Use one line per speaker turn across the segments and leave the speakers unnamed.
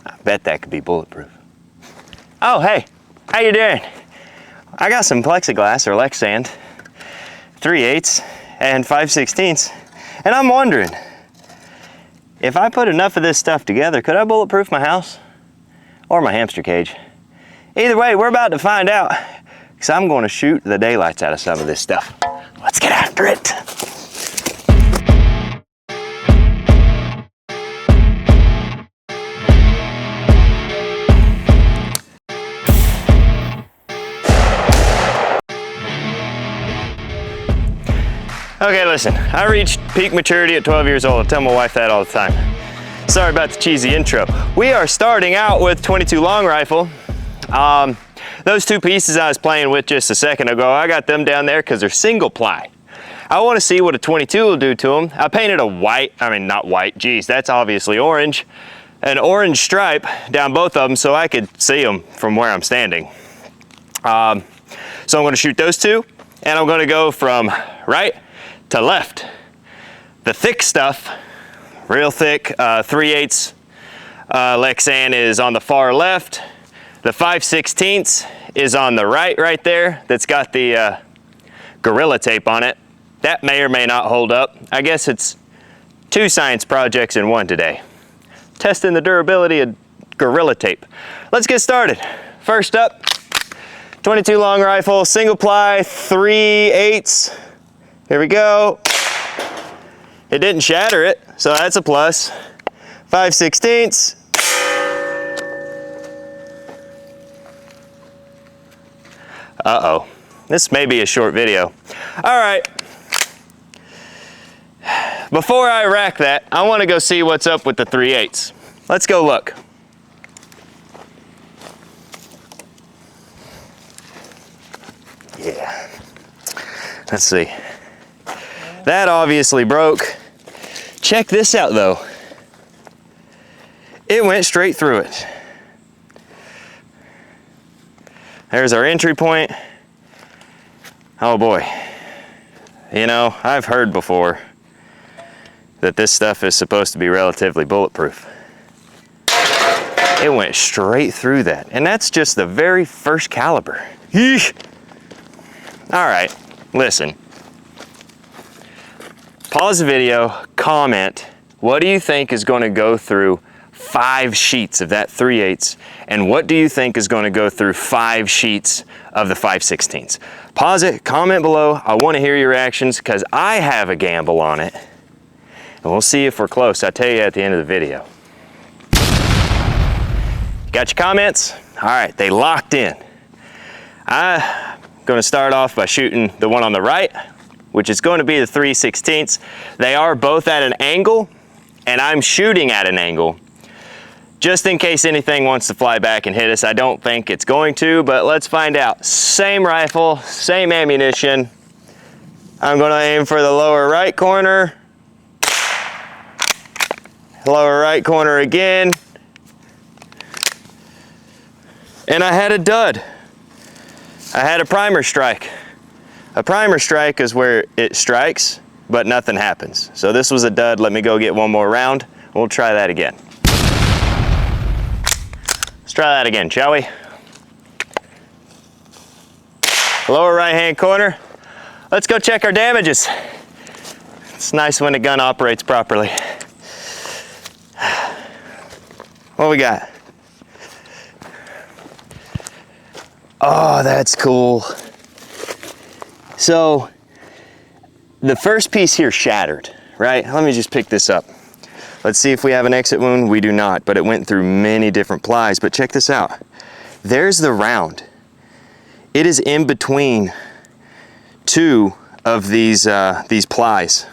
I bet that could be bulletproof. Oh, hey, how you doing? I got some plexiglass or Lexan, 3/8 and 5/16, and I'm wondering, if I put enough of this stuff together, could I bulletproof my house or my hamster cage? Either way, we're about to find out, because I'm going to shoot the daylights out of some of this stuff. Let's get after it. Okay, listen, I reached peak maturity at 12 years old. I tell my wife that all the time. Sorry about the cheesy intro. We are starting out with 22 long rifle. Those two pieces I was playing with just a second ago, I got them down there because they're single ply. I want to see what a 22 will do to them. I painted a white, not white, geez, that's obviously orange, an orange stripe down both of them so I could see them from where I'm standing. So I'm going to shoot those two, and I'm going to go from right to left. The thick stuff, real thick, 3/8 Lexan is on the far left. The 5/16 is on the right there. That's got the Gorilla Tape on it. That may or may not hold up. I guess it's two science projects in one today. Testing the durability of Gorilla Tape. Let's get started. First up, 22 long rifle, single ply, 3/8. Here we go. It didn't shatter it, so that's a plus. 5/16. Uh-oh, this may be a short video. All right, before I rack that, I wanna go see what's up with the 3/8. Let's go look. Yeah, let's see. That obviously broke. Check this out though. It went straight through it. There's our entry point. Oh boy. You know, I've heard before that this stuff is supposed to be relatively bulletproof. It went straight through that. And that's just the very first caliber. Yeesh. All right, listen. Pause the video, comment, what do you think is going to go through 5 sheets of that 3/8, and what do you think is going to go through 5 sheets of the 5/16? Pause it, comment below. I want to hear your reactions because I have a gamble on it, and we'll see if we're close. I'll tell you at the end of the video. Got your comments? All right, they locked in. I'm going to start off by shooting the one on the right, which is going to be the 3/16. They are both at an angle, and I'm shooting at an angle. Just in case anything wants to fly back and hit us. I don't think it's going to, but let's find out. Same rifle, same ammunition. I'm gonna aim for the lower right corner. Lower right corner again. And I had a dud. I had a primer strike. A primer strike is where it strikes, but nothing happens. So this was a dud. Let me go get one more round. We'll try that again. Let's try that again, shall we? Lower right-hand corner. Let's go check our damages. It's nice when the gun operates properly. What we got? Oh, that's cool. So the first piece here shattered, right? Let me just pick this up. Let's see if we have an exit wound. We do not, but it went through many different plies. But check this out. There's the round. It is in between two of these plies.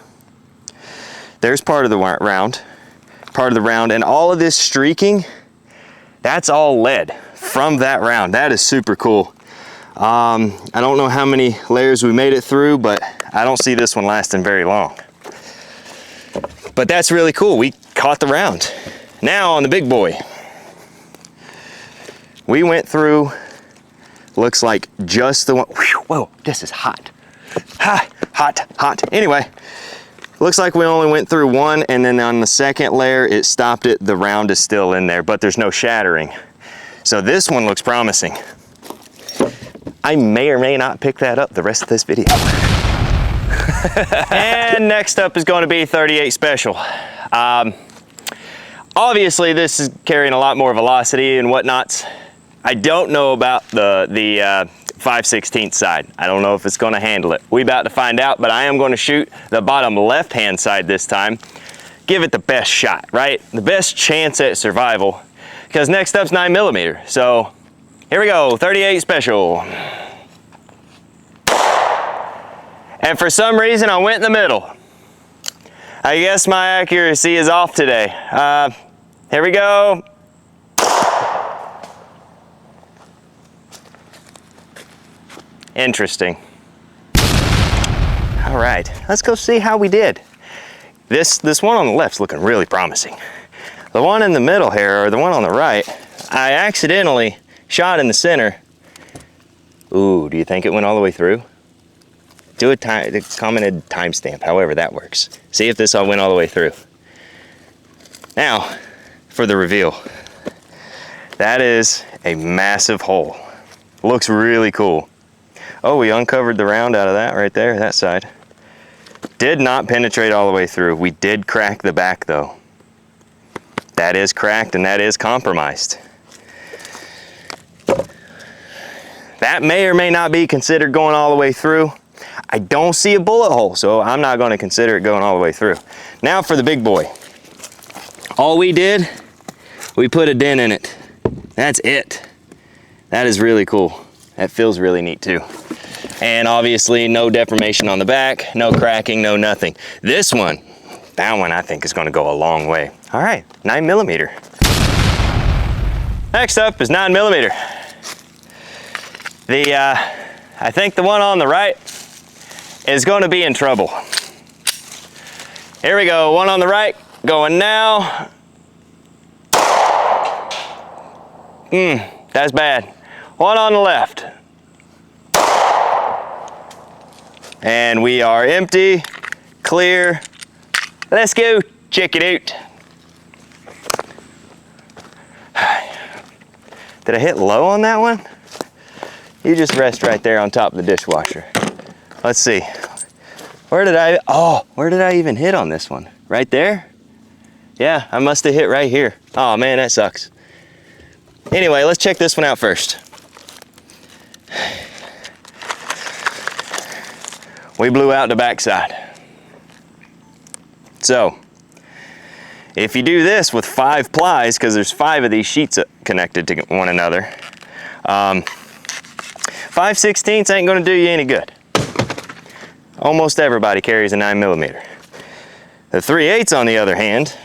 There's part of the round, and all of this streaking, that's all lead from that round. That is super cool. I don't know how many layers we made it through, but I don't see this one lasting very long. But that's really cool. We caught the round. Now on the big boy. We went through, looks like just the one. Whoa, this is hot. Hot. Anyway, Looks like we only went through one, and then on the second layer, it stopped it. The round is still in there, but there's no shattering. So this one looks promising. I may or may not pick that up the rest of this video. And next up is going to be 38 Special. Obviously, this is carrying a lot more velocity and whatnots. I don't know about the 5/16 side. I don't know if it's going to handle it. We about to find out, but I am going to shoot the bottom left-hand side this time. Give it the best shot, right? The best chance at survival, because next up's 9mm. So here we go, 38 Special. And for some reason, I went in the middle. I guess my accuracy is off today. Here we go. Interesting. All right, let's go see how we did. This one on the left's looking really promising. The one in the middle here, or the one on the right, I accidentally shot in the center. Ooh, do you think it went all the way through? Do a commented timestamp, however that works. See if this all went all the way through. Now, for the reveal. That is a massive hole. Looks really cool. Oh, we uncovered the round out of that right there, that side. Did not penetrate all the way through. We did crack the back though. That is cracked and that is compromised. That may or may not be considered going all the way through. I don't see a bullet hole, so I'm not going to consider it going all the way through. Now for the big boy. All we did, we put a dent in it. That's it. That is really cool. That feels really neat too. And obviously no deformation on the back, no cracking, no nothing. This one, that one I think is going to go a long way. All right, 9mm. Next up is 9mm. I think the one on the right is going to be in trouble. Here we go, one on the right, going now. That's bad. One on the left. And we are empty, clear. Let's go check it out. Did I hit low on that one? You just rest right there on top of the dishwasher. Let's see. Where did I even hit on this one? Right there? Yeah, I must have hit right here. Oh man, that sucks. Anyway, let's check this one out first. We blew out the backside. So, if you do this with 5 plies, because there's 5 of these sheets connected to one another, 5/16 ain't gonna do you any good. Almost everybody carries a 9mm. The 3/8 on the other hand,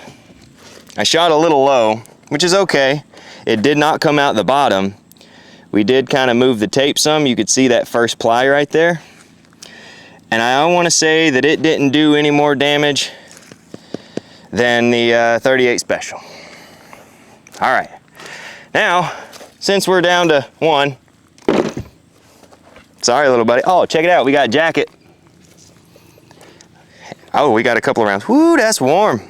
I shot a little low, which is okay. It did not come out the bottom. We did kind of move the tape some. You could see that first ply right there. And I want to say that it didn't do any more damage than the 38 Special. All right. Now, since we're down to 1, sorry little buddy. Oh, check it out. We got a jacket. Oh, we got a couple of rounds. Woo, that's warm.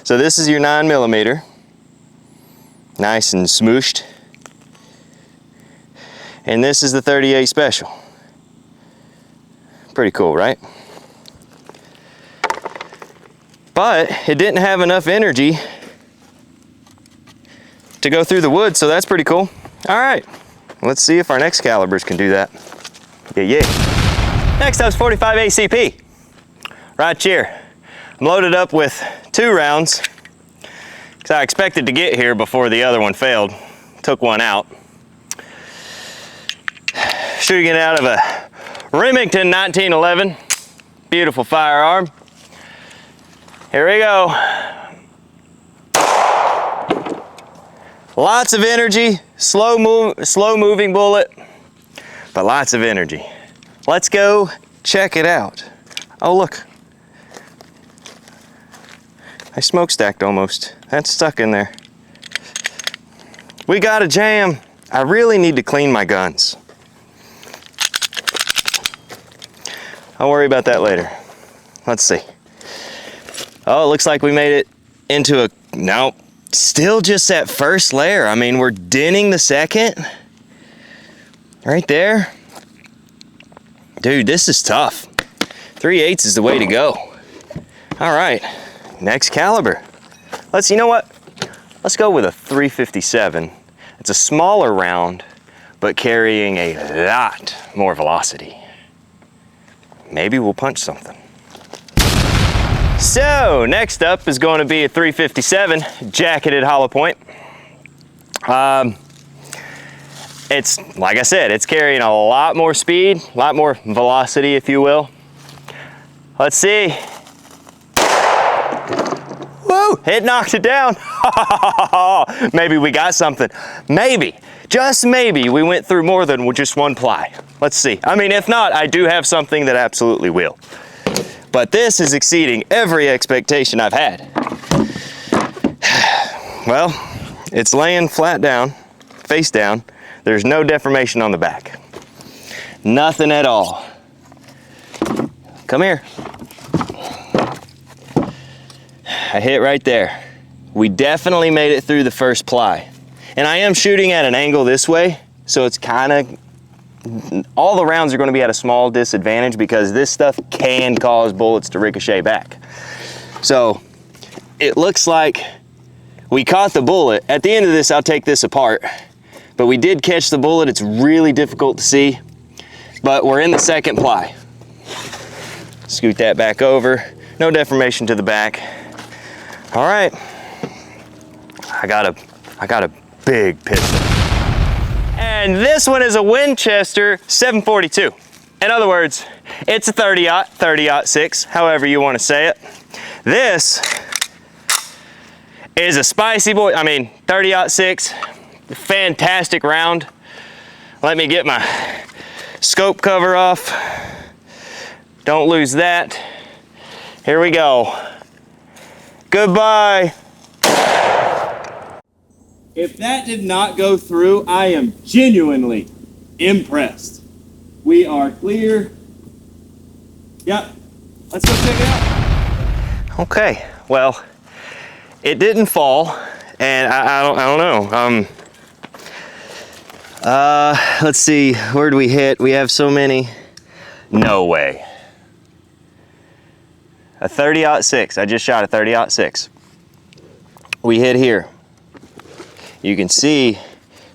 So this is your 9mm. Nice and smooshed. And this is the 38 Special. Pretty cool, right? But it didn't have enough energy to go through the wood, so that's pretty cool. All right, let's see if our next calibers can do that. Yeah. Next up's 45 ACP. Right here. I'm loaded up with 2 rounds because I expected to get here before the other one failed. Took one out. Shooting it out of a Remington 1911. Beautiful firearm. Here we go. Lots of energy, slow moving bullet, but lots of energy. Let's go check it out. Oh look, I smokestacked almost. That's stuck in there. We got a jam. I really need to clean my guns. I'll worry about that later. Let's see. Oh, it looks like we made it into a, no, still just that first layer. I mean, we're denting the second. Right there. Dude, this is tough. 3/8 is the way to go. All right, next caliber. You know what? Let's go with a 357. It's a smaller round, but carrying a lot more velocity. Maybe we'll punch something. So next up is going to be a 357 jacketed hollow point. It's, like I said, it's carrying a lot more speed, a lot more velocity, if you will. Let's see. Woo, it knocked it down. Maybe we got something. Maybe, just maybe, we went through more than just one ply. Let's see. I mean, if not, I do have something that absolutely will. But this is exceeding every expectation I've had. Well, it's laying flat down, face down. There's no deformation on the back. Nothing at all. Come here. I hit right there. We definitely made it through the first ply. And I am shooting at an angle this way, so it's kind of, all the rounds are going to be at a small disadvantage because this stuff can cause bullets to ricochet back. So it looks like we caught the bullet. At the end of this, I'll take this apart. But we did catch the bullet. It's really difficult to see, but we're in the second ply. Scoot that back over. No deformation to the back. All right. I got a big pistol. And this one is a Winchester 742. In other words, it's a 30-06, however you want to say it. This is a spicy boy. I mean, 30-06. Fantastic round. Let me get my scope cover off. Don't lose that. Here we go. Goodbye. If that did not go through, I am genuinely impressed. We are clear. Yep. Let's go check it out. Okay. Well, it didn't fall, and I don't know. Let's see, where'd we hit? We have so many. No way. A 30-06, I just shot a 30-06. We hit here. You can see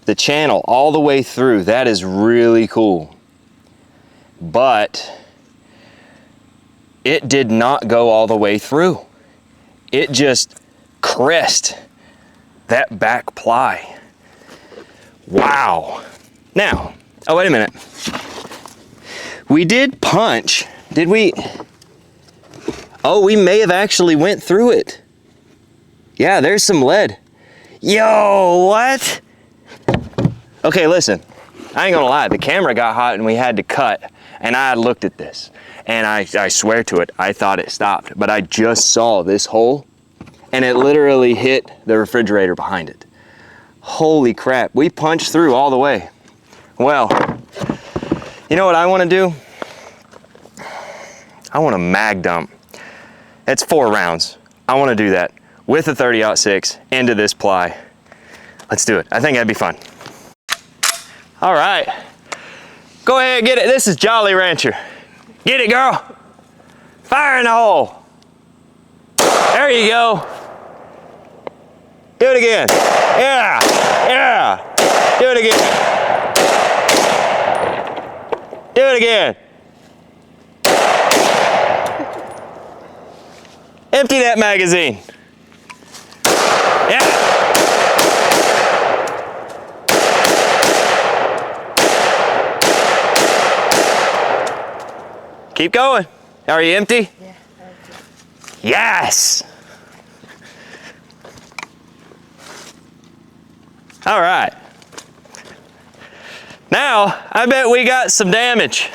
the channel all the way through. That is really cool. But it did not go all the way through. It just crest that back ply. Wow. Now, oh, wait a minute. We did punch. Did we? Oh, we may have actually went through it. Yeah, there's some lead. Yo, what? Okay, listen. I ain't gonna lie. The camera got hot and we had to cut. And I looked at this. And I swear to it, I thought it stopped. But I just saw this hole. And it literally hit the refrigerator behind it. Holy crap, we punched through all the way. Well, you know what I want to do? I want to mag dump. It's 4 rounds. I want to do that with a 30-06 into this ply. Let's do it. I think that'd be fun. All right, go ahead, get it. This is Jolly Rancher. Get it, girl. Fire in the hole. There you go. Do it again. Yeah, yeah. Do it again. Do it again. Empty that magazine. Yeah. Keep going. Are you empty? Yeah, empty. Yes. All right. Now, I bet we got some damage.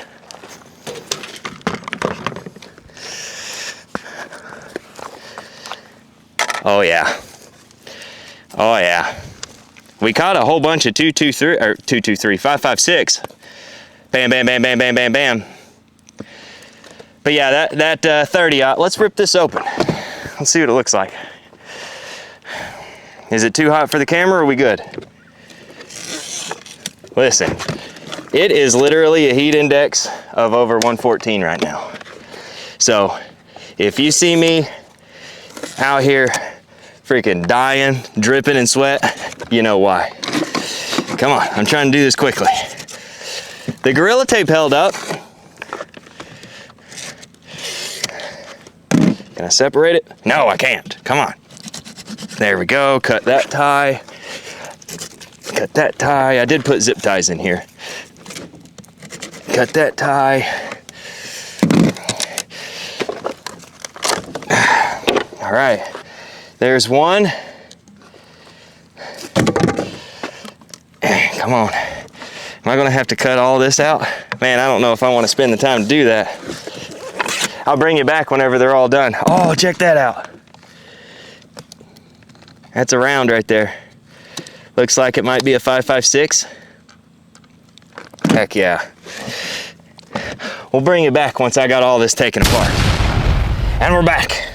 Oh yeah. Oh yeah. We caught a whole bunch of 223 or 223, 556. Bam, bam, bam, bam, bam, bam, bam. But yeah, that 30, let's rip this open. Let's see what it looks like. Is it too hot for the camera or are we good? Listen, it is literally a heat index of over 114 right now. So if you see me out here freaking dying, dripping in sweat, you know why. Come on, I'm trying to do this quickly. The Gorilla Tape held up. Can I separate it? No, I can't. Come on. There we go. Cut that tie. Cut that tie. I did put zip ties in here. Cut that tie. All right. There's one. Come on. Am I gonna have to cut all this out? Man, I don't know if I wanna spend the time to do that. I'll bring you back whenever they're all done. Oh, check that out. That's a round right there. Looks like it might be a 5.56. Heck yeah. We'll bring you back once I got all this taken apart. And we're back.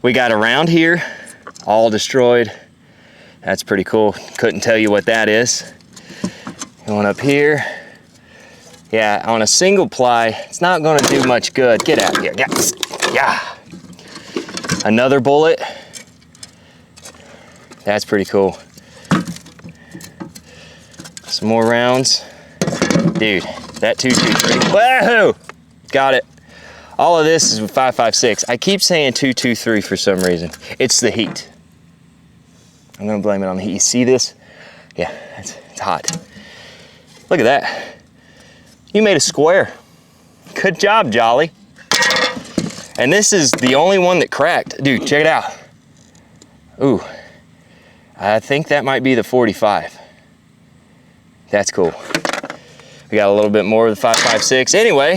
We got a round here, all destroyed. That's pretty cool. Couldn't tell you what that is. Going up here. Yeah, on a single ply, it's not gonna do much good. Get out of here, yes, yeah. Another bullet. That's pretty cool. Some more rounds. Dude, that 223, wahoo! Got it. All of this is with 5.56. I keep saying 223 for some reason. It's the heat. I'm gonna blame it on the heat. You see this? Yeah, it's hot. Look at that. You made a square. Good job, Jolly. And this is the only one that cracked. Dude, check it out. Ooh, I think that might be the 45. That's cool. We got a little bit more of the 5.56. Anyway,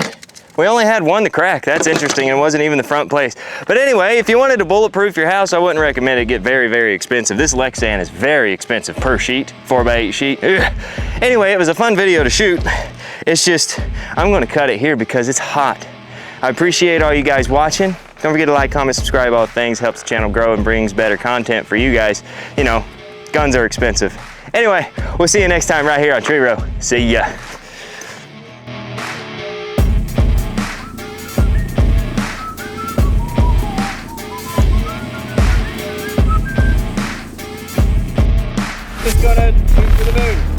we only had one to crack. That's interesting. It wasn't even the front place. But anyway, if you wanted to bulletproof your house, I wouldn't recommend it. Get very, very expensive. This Lexan is very expensive per sheet, 4x8 sheet. Ugh. Anyway, it was a fun video to shoot. It's just, I'm gonna cut it here because it's hot. I appreciate all you guys watching. Don't forget to like, comment, subscribe, all things. Helps the channel grow and brings better content for you guys. You know, guns are expensive. Anyway, we'll see you next time right here on Tree Row. See ya. Just gonna shoot for the moon.